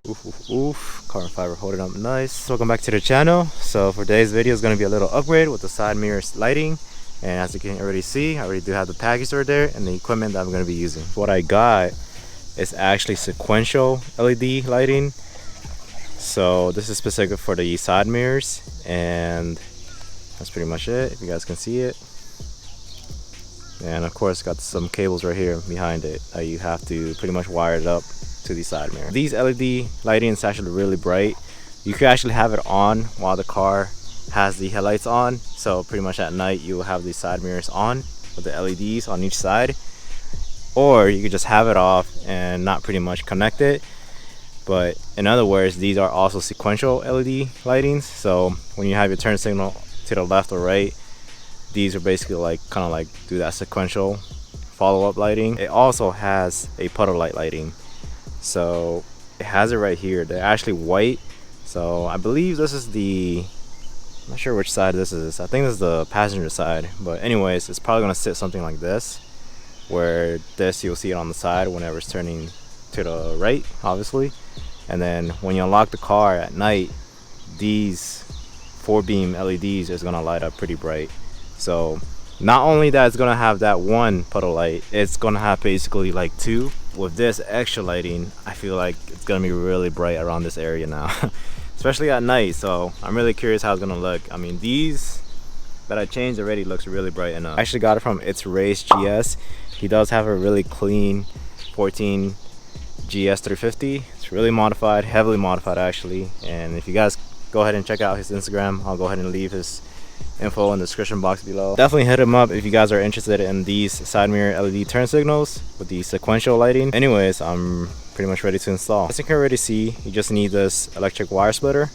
Oof. Carbon fiber holding up nice. Welcome back to the channel. So for today's video is going to be a little upgrade with the side mirror lighting. And as you can already see, I already do have the package over there and the equipment that I'm going to be using. What I got is actually sequential LED lighting. So this is specific for the side mirrors, and that's pretty much it, if you guys can see it. And of course got some cables right here behind it. You have to pretty much wire it up to the side mirror. These LED lighting is actually really bright. You can actually have it on while the car has the headlights on. So pretty much at night you will have these side mirrors on with the LEDs on each side. Or you could just have it off and not pretty much connect it. But in other words, these are also sequential LED lightings. So when you have your turn signal to the left or right, these are basically like kind of like do that sequential follow-up lighting. It also has a puddle light lighting. So it has it right here. They're actually white. So I believe this is the, I'm not sure which side this is. I think this is the passenger side. But anyways, it's probably gonna sit something like this, where this you'll see it on the side whenever it's turning to the right, obviously. And then when you unlock the car at night, these 4-beam LEDs is gonna light up pretty bright. So not only that it's gonna have that one puddle light, it's gonna have basically like two. With this extra lighting, I feel like it's gonna be really bright around this area now, especially at night. So I'm really curious how it's gonna look. I mean, these that I changed already looks really bright enough. I actually got it from itsraysrcf. He does have a really clean 14 GS 350. It's really modified, heavily modified actually. And if you guys go ahead and check out his Instagram, I'll go ahead and leave his info in the description box below. Definitely hit him up if you guys are interested in these side mirror LED turn signals with the sequential lighting. Anyways, I'm pretty much ready to install. As you can already see, you just need this electric wire splitter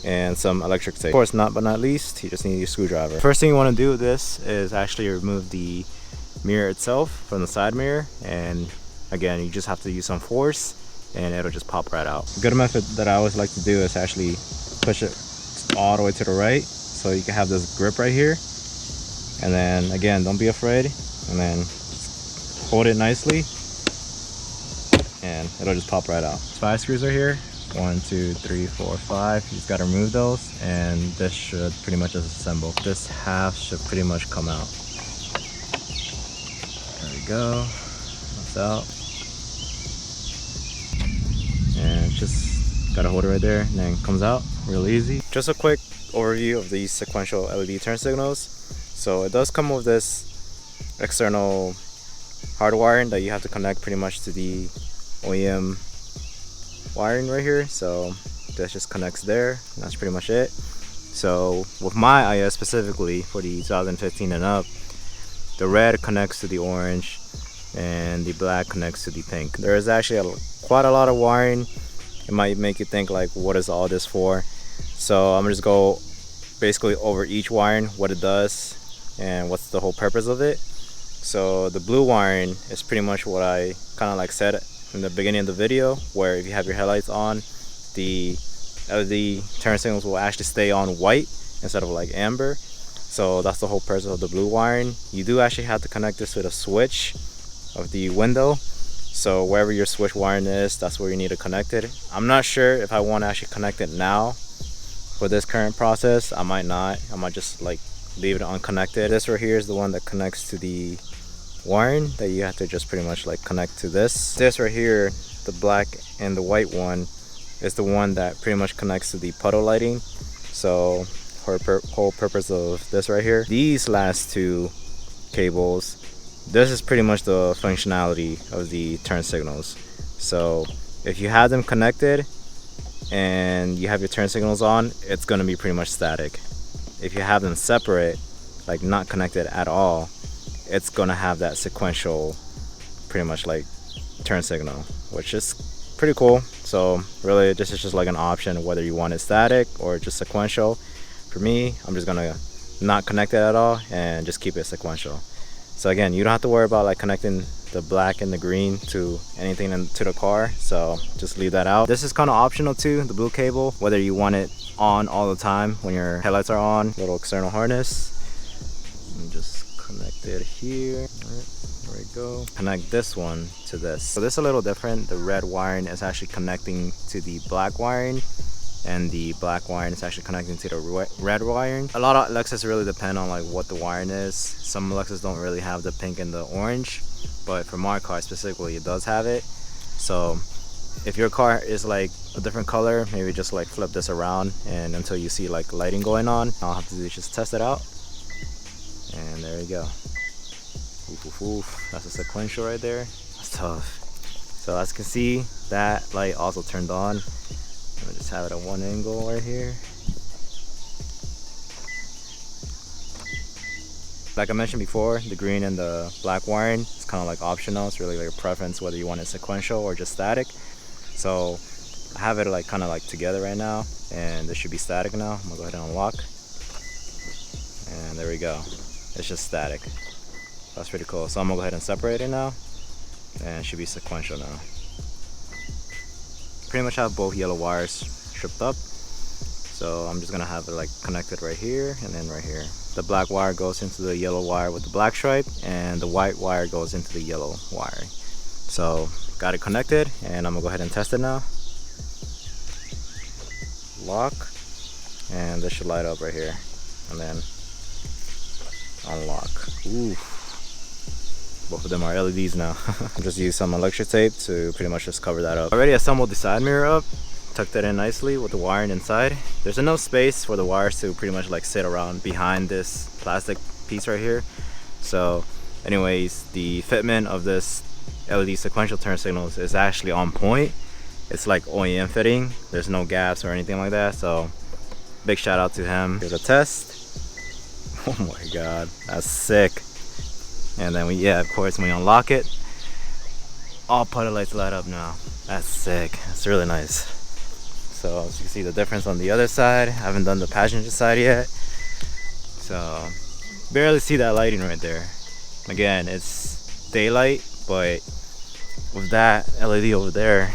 and some electric tape. Of course, not but not least, you just need your screwdriver. First thing you want to do with this is actually remove the mirror itself from the side mirror, and again, you just have to use some force and it'll just pop right out. A good method that I always like to do is actually push it all the way to the right, so you can have this grip right here. And then again, don't be afraid, and then hold it nicely and it'll just pop right out. 5 screws are here. 1, 2, 3, 4, 5. You just gotta remove those, and this should pretty much just assemble. This half should pretty much come out. There we go. That's out. And just gotta hold it right there, and then it comes out real easy. Just a quick overview of these sequential LED turn signals. So it does come with this external hard wiring that you have to connect pretty much to the OEM wiring right here. So this just connects there, and that's pretty much it. So with my IS specifically for the 2015 and up, the red connects to the orange and the black connects to the pink. There is actually quite a lot of wiring. It might make you think like, what is all this for? So I'm gonna just go basically over each wiring, what it does and what's the whole purpose of it. So the blue wiring is pretty much what I kind of like said in the beginning of the video, where if you have your headlights on, the LED turn signals will actually stay on white instead of like amber. So that's the whole purpose of the blue wiring. You do actually have to connect this to the switch of the window. So wherever your switch wiring is, that's where you need to connect it. I'm not sure if I want to actually connect it now for this current process. I might not. I might just like leave it unconnected. This right here is the one that connects to the wiring that you have to just pretty much like connect to this. This right here, the black and the white one, is the one that pretty much connects to the puddle lighting. So whole purpose of this right here, these last two cables, this is pretty much the functionality of the turn signals. So if you have them connected and you have your turn signals on, it's going to be pretty much static. If you have them separate, like not connected at all, it's going to have that sequential pretty much like turn signal, which is pretty cool. So really this is just like an option whether you want it static or just sequential. For me, I'm just gonna not connect it at all and just keep it sequential. So again, you don't have to worry about like connecting the black and the green to anything to the car, so just leave that out. This is kind of optional too, the blue cable, whether you want it on all the time when your headlights are on. Little external harness, and just connect it here. All right, there we go. Connect this one to this. So this is a little different. The red wiring is actually connecting to the black wiring, and the black wiring is actually connecting to the red wiring. A lot of Lexus really depend on like what the wiring is. Some Lexus don't really have the pink and the orange, but for my car specifically, it does have it. So if your car is like a different color, maybe just like flip this around, and until you see like lighting going on, all I have to do is just test it out. And there you go. Oof, oof, oof. That's a sequential right there. That's tough. So as you can see, that light also turned on. Let me just have it at one angle right here. Like I mentioned before, the green and the black wiring is kind of like optional. It's really like a preference whether you want it sequential or just static. So I have it like kind of like together right now, and this should be static now. I'm gonna go ahead and unlock, and there we go. It's just static. That's pretty cool. So I'm gonna go ahead and separate it now, and it should be sequential now. Pretty much have both yellow wires stripped up, so I'm just gonna have it like connected right here and then right here. The black wire goes into the yellow wire with the black stripe, and the white wire goes into the yellow wire. So got it connected, and I'm gonna go ahead and test it now. Lock, and this should light up right here, and then unlock. Ooh, both of them are LEDs now. Just use some electric tape to pretty much just cover that up. Already assembled the side mirror up, tucked it in nicely with the wiring inside. There's enough space for the wires to pretty much like sit around behind this plastic piece right here. So anyways, the fitment of this LED sequential turn signals is actually on point. It's like OEM fitting. There's no gaps or anything like that. So big shout out to him. Here's a test. Oh my god, that's sick. And then yeah, of course, when we unlock it, all puddle lights light up now. That's sick. It's really nice. So as you can see the difference on the other side. I haven't done the passenger side yet, so barely see that lighting right there. Again, it's daylight, but with that LED over there,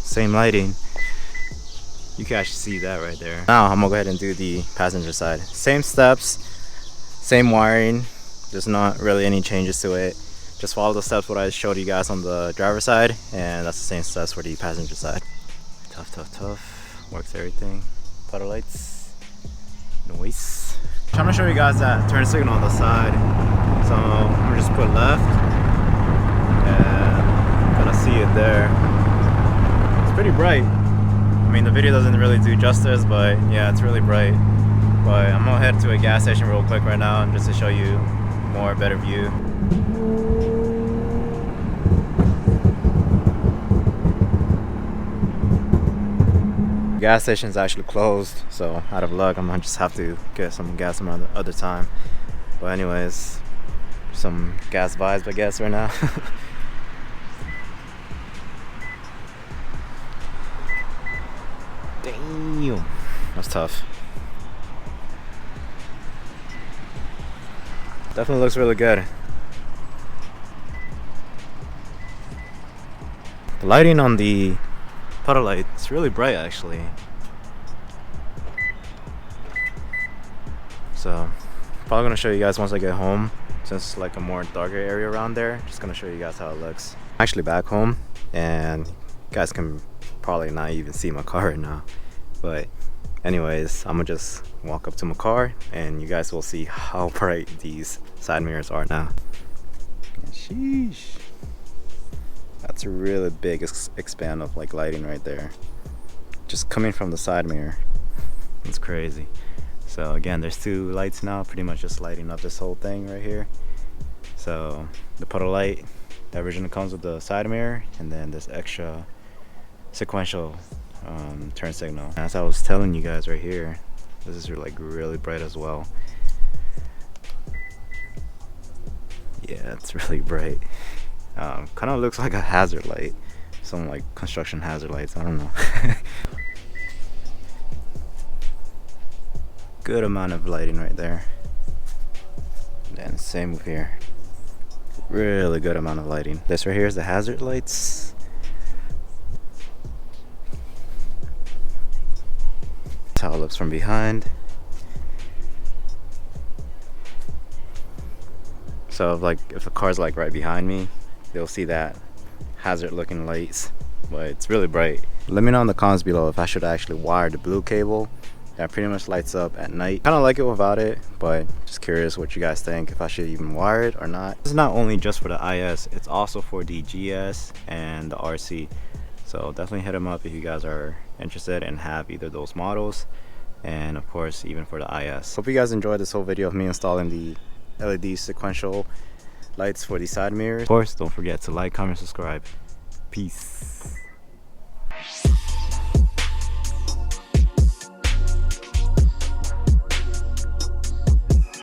same lighting, you can actually see that right there. Now I'm gonna go ahead and do the passenger side. Same steps, same wiring, there's not really any changes to it. Just follow the steps what I showed you guys on the driver's side, and that's the same steps for the passenger side. Tough, tough, tough. Works everything. Puddle lights, noise. I'm trying to show you guys that turn signal on the side. So I'm gonna just put left, and gonna see it there. It's pretty bright. I mean, the video doesn't really do justice, but yeah, it's really bright. But I'm gonna head to a gas station real quick right now, just to show you more better view. The gas station is actually closed, so out of luck, I'm gonna just have to get some gas some other time. But anyways, some gas vibes, I guess, right now. Damn, that's tough. Definitely looks really good. The lighting on the puddle light, it's really bright actually. So probably gonna show you guys once I get home, since it's like a more darker area around there. Just gonna show you guys how it looks. I'm actually back home, and you guys can probably not even see my car right now, but anyways, I'm gonna just walk up to my car and you guys will see how bright these side mirrors are now. Sheesh, that's a really big expand of like lighting right there, just coming from the side mirror. It's crazy. So again, there's two lights now, pretty much just lighting up this whole thing right here. So the puddle light, that originally comes with the side mirror, and then this extra sequential turn signal. As I was telling you guys right here, this is like really bright as well. Yeah, it's really bright. Kind of looks like a hazard light, some like construction hazard lights, I don't know. Good amount of lighting right there. And same with here, really good amount of lighting. This right here is the hazard lights. That's how it looks from behind. So if a car's like right behind me, they'll see that hazard looking lights, but it's really bright. Let me know in the comments below if I should actually wire the blue cable that pretty much lights up at night. Kind of like it without it, but just curious what you guys think, if I should even wire it or not. This is not only just for the IS, it's also for the GS and the RC. So definitely hit them up if you guys are interested and have either of those models, and of course even for the IS. Hope you guys enjoyed this whole video of me installing the LED sequential lights for the side mirrors. Of course, don't forget to like, comment, subscribe. Peace.